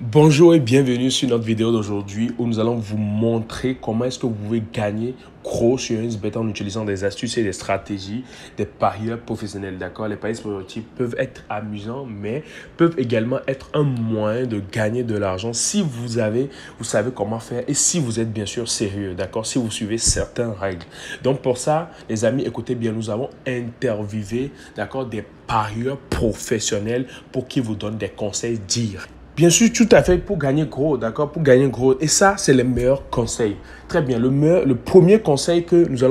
Bonjour et bienvenue sur notre vidéo d'aujourd'hui où nous allons vous montrer comment est-ce que vous pouvez gagner gros sur 1xBet en utilisant des astuces et des stratégies des parieurs professionnels. D'accord, les paris sportifs peuvent être amusants mais peuvent également être un moyen de gagner de l'argent si vous savez comment faire et si vous êtes bien sûr sérieux. D'accord, si vous suivez certaines règles. Donc pour ça, les amis, écoutez bien, nous avons interviewé des parieurs professionnels pour qu'ils vous donnent des conseils directs. Bien sûr, tout à fait pour gagner gros, d'accord, pour gagner gros. Et ça, c'est les meilleurs conseils. Très bien, le premier conseil que nous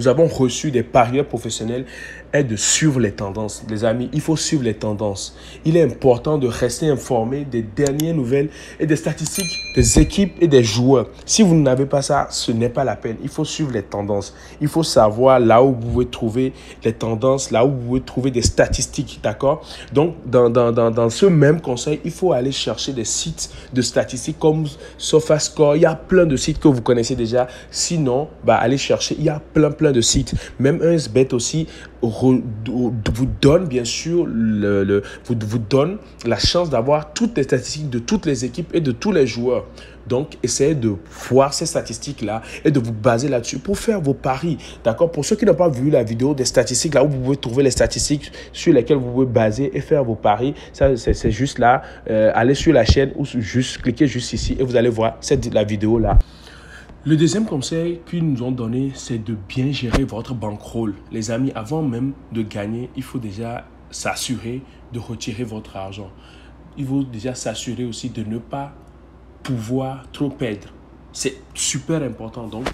avons reçu des parieurs professionnels est de suivre les tendances. Les amis, il faut suivre les tendances. Il est important de rester informé des dernières nouvelles et des statistiques des équipes et des joueurs. Si vous n'avez pas ça, ce n'est pas la peine. Il faut suivre les tendances. Il faut savoir là où vous pouvez trouver les tendances, là où vous pouvez trouver des statistiques, d'accord? Donc, dans ce même conseil, il faut aller chercher des sites de statistiques comme SofaScore. Il y a plein de sites que vous connaissez déjà. Sinon, allez chercher. Il y a plein de sites. Même 1xBet aussi vous donne bien sûr vous donne la chance d'avoir toutes les statistiques de toutes les équipes et de tous les joueurs. Donc, essayez de voir ces statistiques-là et de vous baser là-dessus pour faire vos paris. D'accord? Pour ceux qui n'ont pas vu la vidéo des statistiques, là où vous pouvez trouver les statistiques sur lesquelles vous pouvez baser et faire vos paris, ça, c'est juste là. Allez sur la chaîne ou cliquez juste ici et vous allez voir la vidéo-là. Le deuxième conseil qu'ils nous ont donné, c'est de bien gérer votre bankroll. Les amis, avant même de gagner, il faut déjà s'assurer de retirer votre argent. Il faut déjà s'assurer aussi de ne pas pouvoir trop perdre. C'est super important donc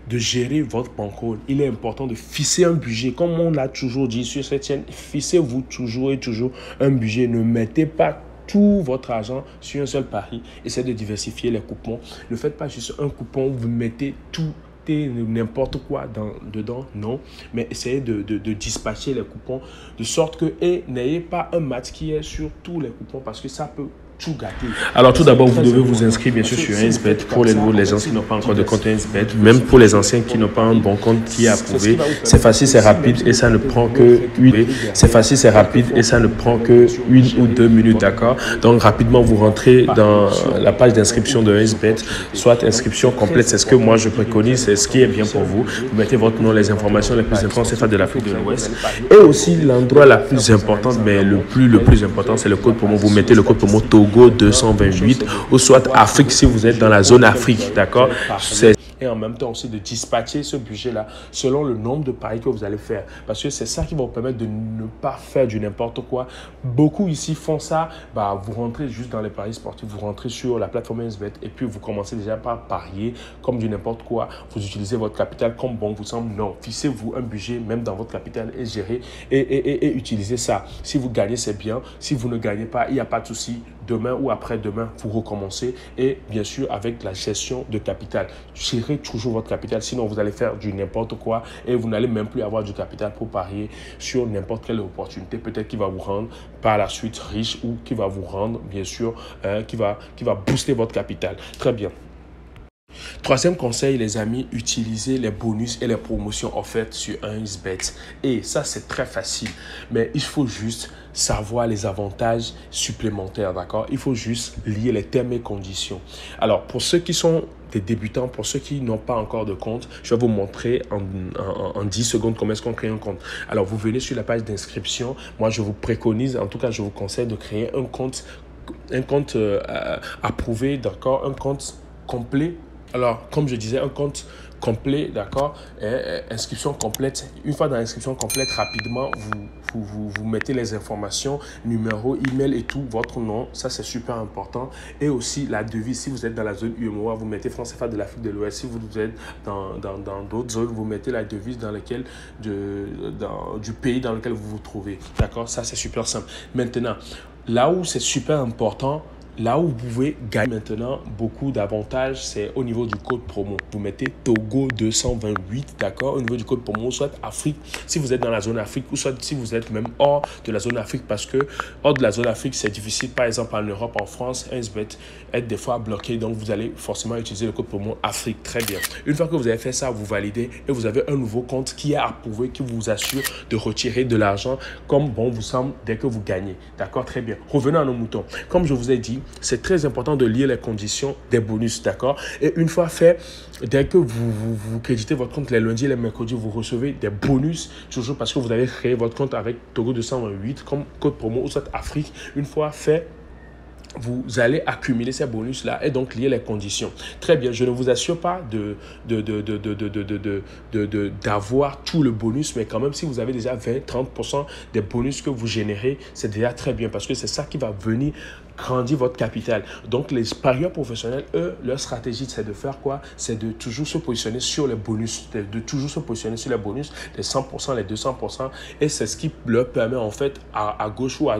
de gérer votre bankroll. Il est important de fixer un budget. Comme on l'a toujours dit sur cette chaîne, fixez-vous toujours un budget. Ne mettez pas tout votre argent sur un seul pari. Essayez de diversifier les coupons. Ne faites pas juste un coupon, vous mettez tout et n'importe quoi dedans, non. Mais essayez de dispatcher les coupons de sorte que n'ayez pas un match qui est sur tous les coupons parce que ça peut tout gâter. Alors tout d'abord, vous devez vous inscrire bien sûr sur 1xBet pour les gens qui n'ont pas encore de compte 1xBet, même pour les anciens qui n'ont pas un bon compte qui est approuvé. C'est facile, c'est rapide et ça ne prend que une ou 2 minutes, d'accord? Donc rapidement, vous rentrez dans la page d'inscription de 1xBet, soit inscription complète, c'est ce que moi je préconise, c'est ce qui est bien pour vous. Vous mettez votre nom, les informations les plus importantes, c'est de l'Afrique de l'Ouest. Et aussi l'endroit la plus importante, mais le plus important, c'est le code promo. Vous mettez le code promo Togo 228 ou soit Afrique si vous êtes dans la zone Afrique, d'accord? Et en même temps aussi de dispatcher ce budget-là selon le nombre de paris que vous allez faire. Parce que c'est ça qui va vous permettre de ne pas faire du n'importe quoi. Beaucoup ici font ça. Vous rentrez juste dans les paris sportifs, vous rentrez sur la plateforme 1xBet et puis vous commencez déjà par parier comme du n'importe quoi. Vous utilisez votre capital comme bon vous semble. Non, fixez-vous un budget même dans votre capital et gérez et utilisez ça. Si vous gagnez, c'est bien. Si vous ne gagnez pas, il n'y a pas de souci. Demain ou après-demain, vous recommencez et bien sûr avec la gestion de capital. Gérez toujours votre capital, sinon vous allez faire du n'importe quoi et vous n'allez même plus avoir du capital pour parier sur n'importe quelle opportunité, peut-être qui va vous rendre par la suite riche ou qui va vous rendre bien sûr, qui va booster votre capital. Très bien. Troisième conseil, les amis, utilisez les bonus et les promotions offertes sur 1xBet. Et ça, c'est très facile. Mais il faut juste savoir les avantages supplémentaires, d'accord? Il faut juste lire les termes et conditions. Alors, pour ceux qui sont des débutants, pour ceux qui n'ont pas encore de compte, je vais vous montrer en 10 secondes comment est-ce qu'on crée un compte. Alors, vous venez sur la page d'inscription. Moi, je vous préconise, en tout cas, je vous conseille de créer un compte approuvé, d'accord? Un compte complet. Alors, comme je disais, un compte complet, d'accord, inscription complète. Une fois dans l'inscription complète, rapidement, vous mettez les informations, numéro, email et tout, votre nom, ça c'est super important. Et aussi la devise, si vous êtes dans la zone UEMOA, vous mettez France CFA de l'Afrique de l'Ouest. Si vous êtes dans d'autres zones, vous mettez la devise dans laquelle du pays dans lequel vous vous trouvez, d'accord, ça c'est super simple. Maintenant, là où c'est super important, là où vous pouvez gagner maintenant beaucoup d'avantages, c'est au niveau du code promo. Vous mettez Togo 228, d'accord, au niveau du code promo, soit Afrique, si vous êtes dans la zone Afrique, ou soit si vous êtes même hors de la zone Afrique, parce que hors de la zone Afrique, c'est difficile. Par exemple, en Europe, en France, 1xBet est des fois bloqué, donc vous allez forcément utiliser le code promo Afrique. Très bien. Une fois que vous avez fait ça, vous validez et vous avez un nouveau compte qui est approuvé, qui vous assure de retirer de l'argent comme bon vous semble dès que vous gagnez. D'accord, très bien. Revenons à nos moutons. Comme je vous ai dit, c'est très important de lire les conditions des bonus, d'accord? Et une fois fait, dès que vous créditez votre compte les lundis et les mercredis, vous recevez des bonus, toujours parce que vous avez créé votre compte avec Togo 228 comme code promo ou soit Afrique. Une fois fait, vous allez accumuler ces bonus-là et donc lier les conditions. Très bien, je ne vous assure pas d'avoir tout le bonus, mais quand même, si vous avez déjà 20-30% des bonus que vous générez, c'est déjà très bien parce que c'est ça qui va venir grandir votre capital. Donc, les parieurs professionnels, eux, leur stratégie, c'est de faire quoi? C'est de toujours se positionner sur les bonus, de toujours se positionner sur les bonus, les 100%, les 200%, et c'est ce qui leur permet en fait à gauche ou à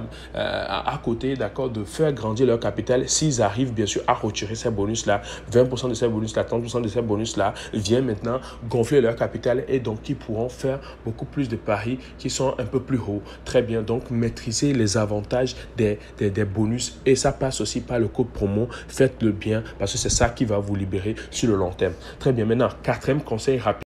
côté, d'accord, de faire grandir leur capital s'ils arrivent bien sûr à retirer ces bonus-là. 20% de ces bonus-là, 30% de ces bonus-là viennent maintenant gonfler leur capital et donc ils pourront faire beaucoup plus de paris qui sont un peu plus hauts. Très bien, donc maîtriser les avantages des bonus et ça passe aussi par le code promo. Faites-le bien parce que c'est ça qui va vous libérer sur le long terme. Très bien, maintenant, quatrième conseil rapide.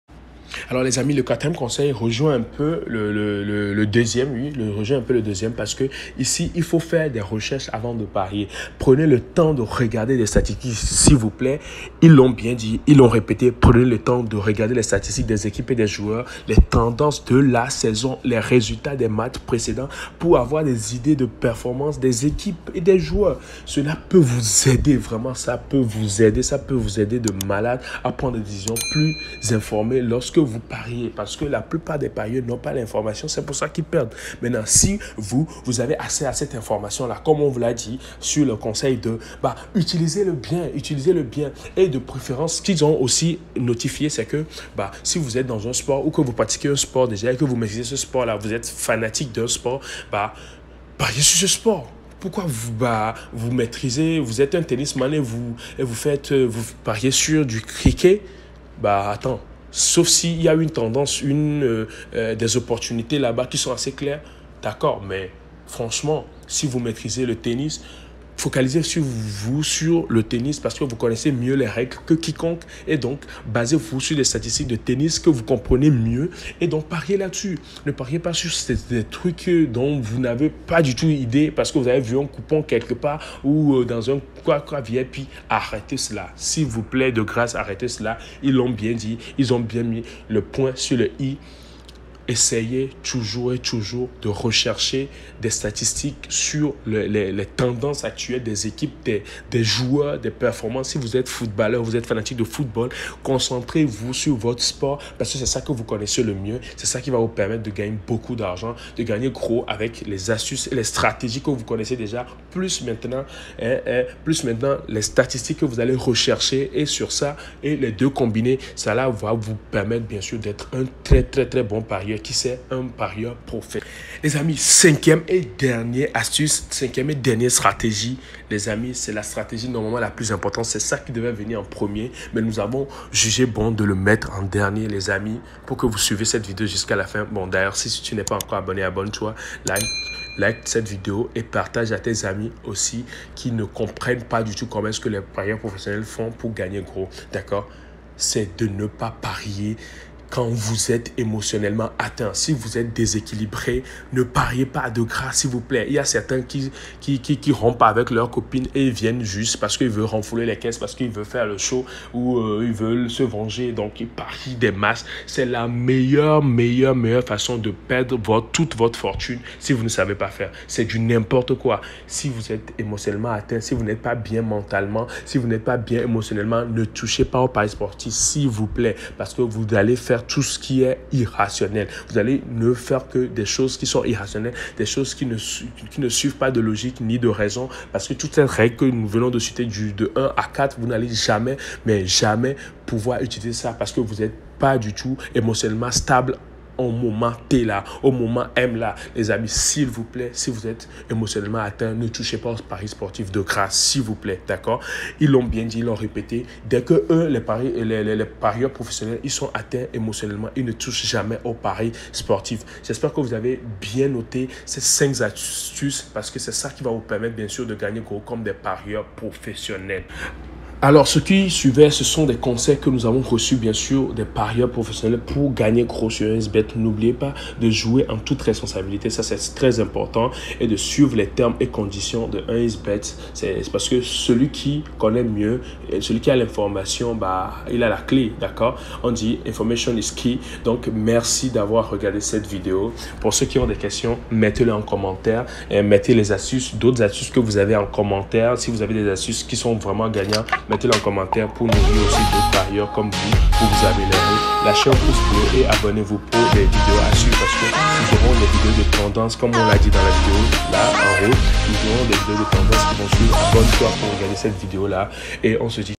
Alors les amis, le quatrième conseil rejoint un peu le deuxième, oui, rejoint un peu le deuxième parce que ici, il faut faire des recherches avant de parier. Prenez le temps de regarder les statistiques, s'il vous plaît. Ils l'ont bien dit, ils l'ont répété. Prenez le temps de regarder les statistiques des équipes et des joueurs, les tendances de la saison, les résultats des matchs précédents pour avoir des idées de performance des équipes et des joueurs. Cela peut vous aider, vraiment, ça peut vous aider de malade à prendre des décisions plus informées lorsque vous pariez, parce que la plupart des parieurs n'ont pas l'information, c'est pour ça qu'ils perdent. Maintenant, si vous avez accès à cette information-là, comme on vous l'a dit, sur le conseil de utilisez-le bien, et de préférence, ce qu'ils ont aussi notifié, c'est que si vous êtes dans un sport ou que vous pratiquez un sport déjà et que vous maîtrisez ce sport-là, vous êtes fanatique d'un sport, pariez sur ce sport. Pourquoi vous maîtrisez, vous êtes un tennisman et vous pariez sur du cricket? Attends. Sauf s'il y a une tendance, des opportunités là-bas qui sont assez claires, d'accord, mais franchement, si vous maîtrisez le tennis, focalisez sur le tennis parce que vous connaissez mieux les règles que quiconque et donc basez-vous sur les statistiques de tennis que vous comprenez mieux et donc pariez là-dessus. Ne pariez pas sur des trucs dont vous n'avez pas du tout idée parce que vous avez vu un coupon quelque part ou dans un quoi VIP. Arrêtez cela, s'il vous plaît, de grâce, arrêtez cela. Ils l'ont bien dit, ils ont bien mis le point sur le i. Essayez toujours de rechercher des statistiques sur les tendances actuelles des équipes, des joueurs, des performances. Si vous êtes footballeur, vous êtes fanatique de football, concentrez-vous sur votre sport parce que c'est ça que vous connaissez le mieux. C'est ça qui va vous permettre de gagner beaucoup d'argent, de gagner gros avec les astuces et les stratégies que vous connaissez déjà, plus maintenant les statistiques que vous allez rechercher et sur ça, et les deux combinés, ça là va vous permettre bien sûr d'être un très bon parieur qui c'est un parieur professionnel. Les amis, cinquième et dernière astuce, cinquième et dernière stratégie, les amis, c'est la stratégie normalement la plus importante. C'est ça qui devait venir en premier, mais nous avons jugé bon de le mettre en dernier, les amis, pour que vous suivez cette vidéo jusqu'à la fin. Bon, d'ailleurs, si tu n'es pas encore abonné, abonne-toi, like cette vidéo et partage à tes amis aussi qui ne comprennent pas du tout comment est-ce que les parieurs professionnels font pour gagner gros, d'accord? C'est de ne pas parier quand vous êtes émotionnellement atteint. Si vous êtes déséquilibré, ne pariez pas de grâce, s'il vous plaît. Il y a certains qui rompent avec leurs copines et ils viennent juste parce qu'ils veulent renflouer les caisses, parce qu'ils veulent faire le show ou ils veulent se venger. Donc, ils parient des masses. C'est la meilleure façon de perdre toute votre fortune si vous ne savez pas faire. C'est du n'importe quoi. Si vous êtes émotionnellement atteint, si vous n'êtes pas bien mentalement, si vous n'êtes pas bien émotionnellement, ne touchez pas au paris sportif, s'il vous plaît, parce que vous allez faire tout ce qui est irrationnel. Vous allez ne faire que des choses qui sont irrationnelles, des choses qui ne suivent pas de logique ni de raison, parce que toutes ces règles que nous venons de citer de 1 à 4, vous n'allez jamais pouvoir utiliser ça parce que vous n'êtes pas du tout émotionnellement stable au moment T là, au moment M là. Les amis, s'il vous plaît, si vous êtes émotionnellement atteint, ne touchez pas aux paris sportifs de grâce, s'il vous plaît, d'accord? Ils l'ont bien dit, ils l'ont répété. Dès que eux, les parieurs professionnels, ils sont atteints émotionnellement, ils ne touchent jamais aux paris sportifs. J'espère que vous avez bien noté ces 5 astuces parce que c'est ça qui va vous permettre bien sûr de gagner gros comme des parieurs professionnels. Alors, ce qui suivait, ce sont des conseils que nous avons reçus, bien sûr, des parieurs professionnels pour gagner gros sur 1xBet. N'oubliez pas de jouer en toute responsabilité, ça c'est très important, et de suivre les termes et conditions de 1xBet. C'est parce que celui qui connaît mieux, celui qui a l'information, bah, il a la clé, d'accord? On dit information is key. Donc, merci d'avoir regardé cette vidéo. Pour ceux qui ont des questions, mettez-les en commentaire et mettez les astuces, d'autres astuces que vous avez en commentaire. Si vous avez des astuces qui sont vraiment gagnantes, mettez-le en commentaire pour nourrir aussi d'autres parieurs comme vous, pour vous améliorer. Lâchez un pouce bleu et abonnez-vous pour des vidéos à suivre parce que nous aurons des vidéos de tendance, comme on l'a dit dans la vidéo là en haut. Nous aurons des vidéos de tendance qui vont suivre. Abonne-toi pour regarder cette vidéo là et on se dit